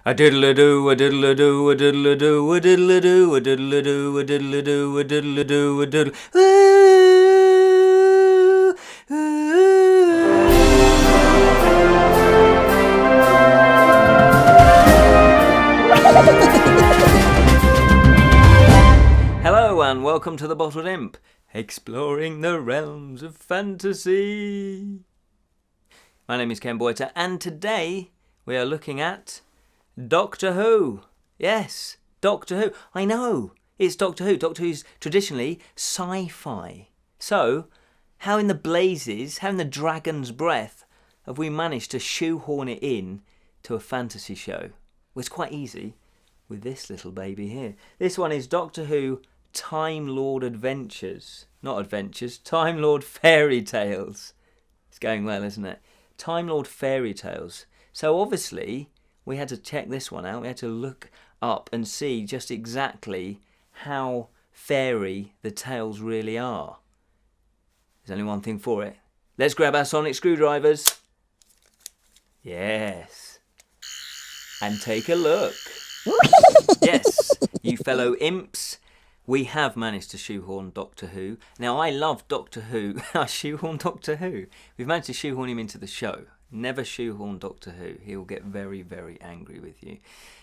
A diddle-a-doo, a diddle-a-doo, a diddle-a-doo, a diddle-a-doo, a diddle-a-doo, a diddle-a-doo, a diddle-a-doo, a diddle. Hello and welcome to the Bottled Imp, exploring the realms of fantasy. My name is Ken Boyter, and today we are looking at Doctor Who. Yes, Doctor Who. I know, it's Doctor Who. Doctor Who's traditionally sci-fi. So, how in the blazes, how in the dragon's breath have we managed to shoehorn it in to a fantasy show? Well, it's quite easy with this little baby here. This one is Doctor Who Time Lord Adventures. Not Adventures, Time Lord Fairy Tales. It's going well, isn't it? Time Lord Fairy Tales. So obviously, we had to check this one out. We had to look up and see just exactly how fairy the tales really are. There's only one thing for it. Let's grab our sonic screwdrivers. Yes. And take a look. Yes, you fellow imps. We have managed to shoehorn Doctor Who. Now, I love Doctor Who. I shoehorn Doctor Who. We've managed to shoehorn him into the show. Never shoehorn Doctor Who. He'll get very, very angry with you.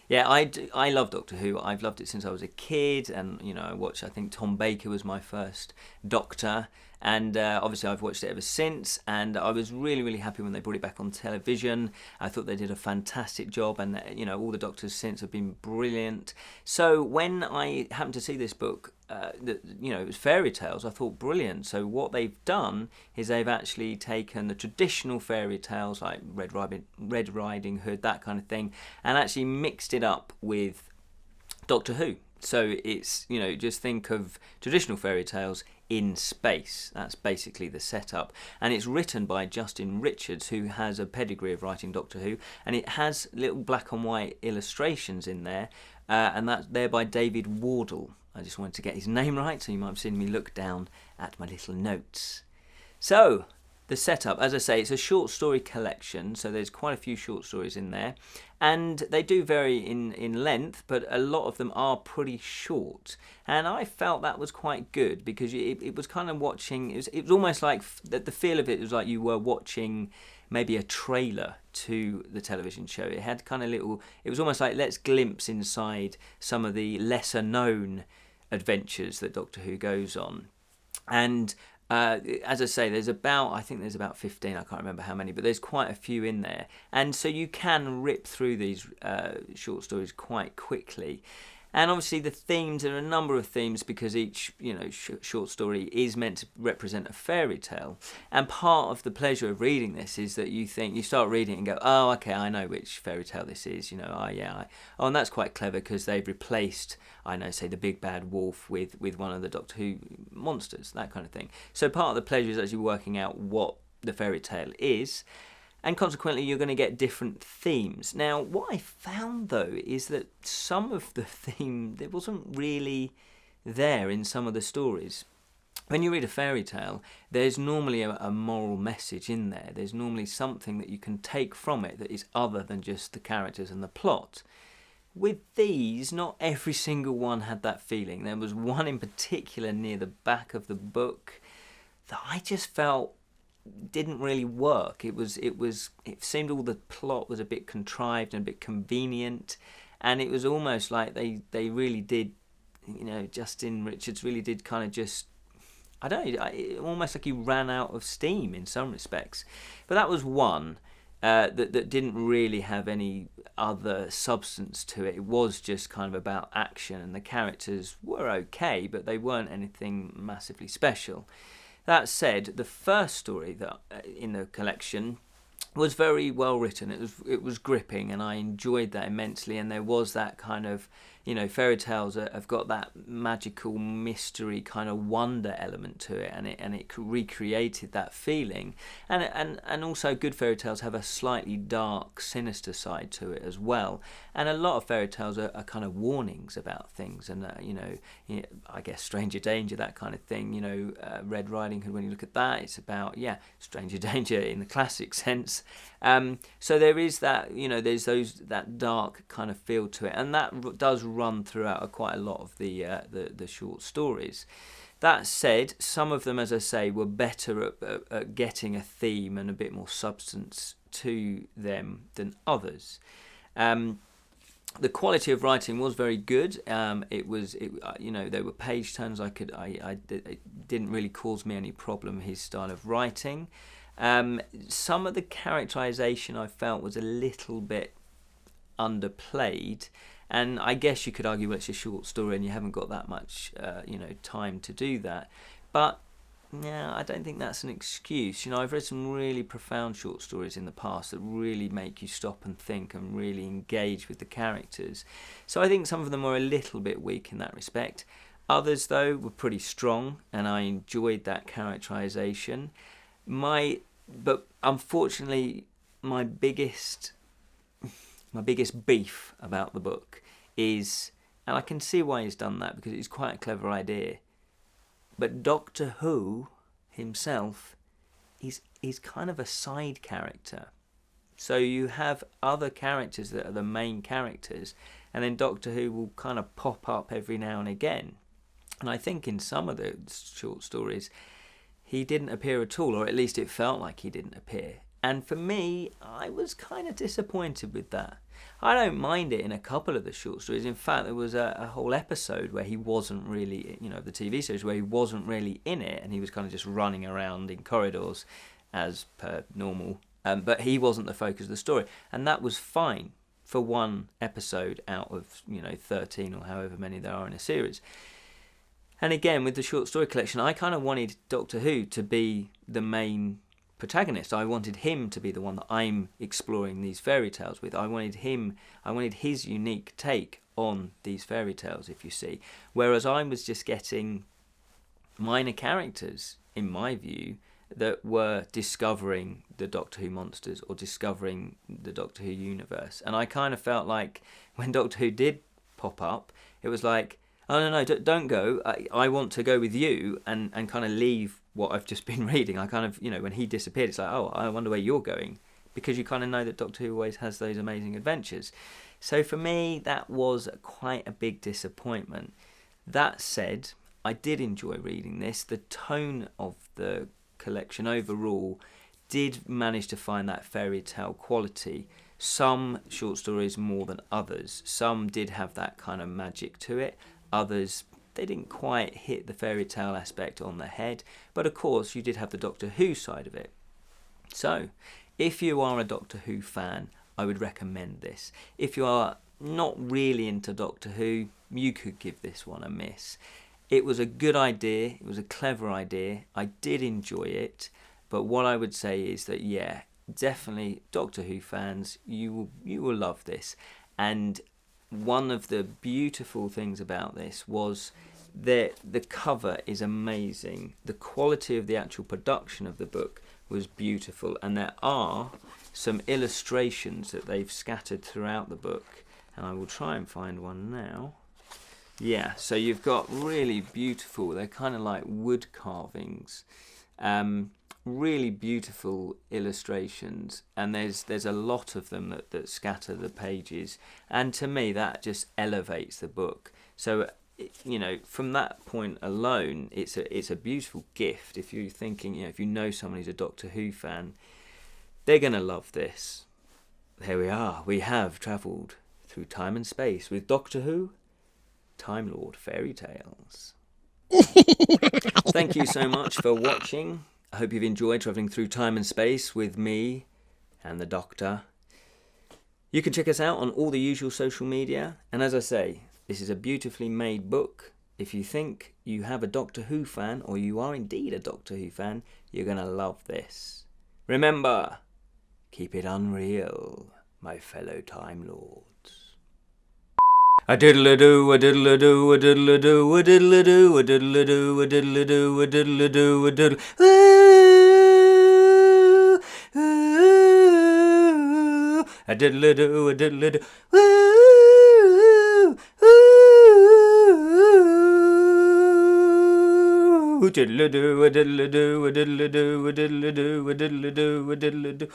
Yeah, I love Doctor Who. I've loved it since I was a kid. And, you know, I think Tom Baker was my first Doctor. And obviously I've watched it ever since, and I was really, really happy when they brought it back on television. I thought they did a fantastic job, and you know, all the Doctors since have been brilliant. So when I happened to see this book, that, you know, it was fairy tales, I thought brilliant. So what they've done is they've actually taken the traditional fairy tales like Red Riding Hood, that kind of thing, and actually mixed it up with Doctor Who. So it's, you know, just think of traditional fairy tales in space. That's basically the setup. And it's written by Justin Richards, who has a pedigree of writing Doctor Who. And it has little black and white illustrations in there. And that's there by David Wardle. I just wanted to get his name right, so you might have seen me look down at my little notes. So, the setup, as I say, it's a short story collection, so there's quite a few short stories in there, and they do vary in length, but a lot of them are pretty short, and I felt that was quite good, because it was kind of watching, it was almost like, the feel of it was like you were watching maybe a trailer to the television show. It had kind of it was almost like, let's glimpse inside some of the lesser known adventures that Doctor Who goes on. And as I say, I think there's about 15, I can't remember how many, but there's quite a few in there. And so you can rip through these short stories quite quickly. And obviously the themes, there are a number of themes, because each, you know, short story is meant to represent a fairy tale. And part of the pleasure of reading this is that you start reading it and go, oh, okay, I know which fairy tale this is, you know, and that's quite clever, because they've replaced, I know, say, the big bad wolf with one of the Doctor Who monsters, that kind of thing. So part of the pleasure is actually working out what the fairy tale is. And consequently, you're going to get different themes. Now, what I found, though, is that some of the theme, it wasn't really there in some of the stories. When you read a fairy tale, there's normally a moral message in there. There's normally something that you can take from it that is other than just the characters and the plot. With these, not every single one had that feeling. There was one in particular near the back of the book that I just felt didn't really work. It seemed all the plot was a bit contrived and a bit convenient, and it was almost like they really did, you know, Justin Richards really did kind of just, I don't know, almost like he ran out of steam in some respects. But that was one that didn't really have any other substance to it. It was just kind of about action, and the characters were okay, but they weren't anything massively special. That said, the first story that in the collection was very well written. It was gripping, and I enjoyed that immensely. And there was that kind of, you know, fairy tales have got that magical mystery kind of wonder element to it, and it recreated that feeling. And also good fairy tales have a slightly dark, sinister side to it as well. And a lot of fairy tales are kind of warnings about things, and you know, I guess stranger danger, that kind of thing. You know, Red Riding Hood. When you look at that, it's about stranger danger in the classic sense. So there is that, there's that dark kind of feel to it, and that does run throughout quite a lot of the short stories. That said, some of them, as I say, were better at getting a theme and a bit more substance to them than others. The quality of writing was very good. They were page turns. It didn't really cause me any problem, his style of writing. Some of the characterization I felt was a little bit underplayed, and I guess you could argue, well, it's a short story and you haven't got that much time to do that, but yeah, I don't think that's an excuse. I've read some really profound short stories in the past that really make you stop and think and really engage with the characters, so I think some of them were a little bit weak in that respect. Others, though, were pretty strong, and I enjoyed that characterization. But unfortunately, my biggest beef about the book is, and I can see why he's done that because it's quite a clever idea, but Doctor Who himself is kind of a side character. So you have other characters that are the main characters, and then Doctor Who will kind of pop up every now and again. And I think in some of the short stories, he didn't appear at all, or at least it felt like he didn't appear. And for me, I was kind of disappointed with that. I don't mind it in a couple of the short stories. In fact, there was a whole episode where he wasn't really, the TV series, where he wasn't really in it, and he was kind of just running around in corridors as per normal. But he wasn't the focus of the story. And that was fine for one episode out of, 13 or however many there are in a series. And again, with the short story collection, I kind of wanted Doctor Who to be the main protagonist. I wanted him to be the one that I'm exploring these fairy tales with. I wanted his unique take on these fairy tales, if you see. Whereas I was just getting minor characters, in my view, that were discovering the Doctor Who monsters or discovering the Doctor Who universe. And I kind of felt like when Doctor Who did pop up, it was like, oh, no, don't go. I want to go with you and kind of leave what I've just been reading. I kind of, when he disappeared, it's like, oh, I wonder where you're going. Because you kind of know that Doctor Who always has those amazing adventures. So for me, that was quite a big disappointment. That said, I did enjoy reading this. The tone of the collection overall did manage to find that fairy tale quality. Some short stories more than others. Some did have that kind of magic to it. Others, they didn't quite hit the fairy tale aspect on the head, but of course you did have the Doctor Who side of it. So, if you are a Doctor Who fan, I would recommend this. If you are not really into Doctor Who, you could give this one a miss. It was a good idea, it was a clever idea, I did enjoy it, but what I would say is that, yeah, definitely Doctor Who fans, you will love this. And one of the beautiful things about this was that the cover is amazing. The quality of the actual production of the book was beautiful, and there are some illustrations that they've scattered throughout the book, and I will try and find one now. Yeah, so you've got really beautiful, they're kind of like wood carvings, really beautiful illustrations, and there's a lot of them that scatter the pages, and to me that just elevates the book. So from that point alone, it's a beautiful gift. If you're thinking, if you know someone who's a Doctor Who fan, they're gonna love this. Here we are, we have travelled through time and space with Doctor Who Time Lord Fairy Tales. Thank you so much for watching. I hope you've enjoyed travelling through time and space with me and the Doctor. You can check us out on all the usual social media, and as I say, this is a beautifully made book. If you think you have a Doctor Who fan, or you are indeed a Doctor Who fan, you're going to love this. Remember, keep it unreal, my fellow Time Lords. A diddle-a-doo, a diddle-a-doo, a diddle-a-doo, a diddle-a-doo, a diddle-a-doo, a diddle-a-doo, a diddle-a-doo, a diddle. A diddle-a-doo, a diddle-a-doo. Diddle-a-doo, a diddle-a-doo, a diddle-a-doo, a diddle-a-doo, a diddle-a-doo, a diddle-a-doo, a diddle-a-doo.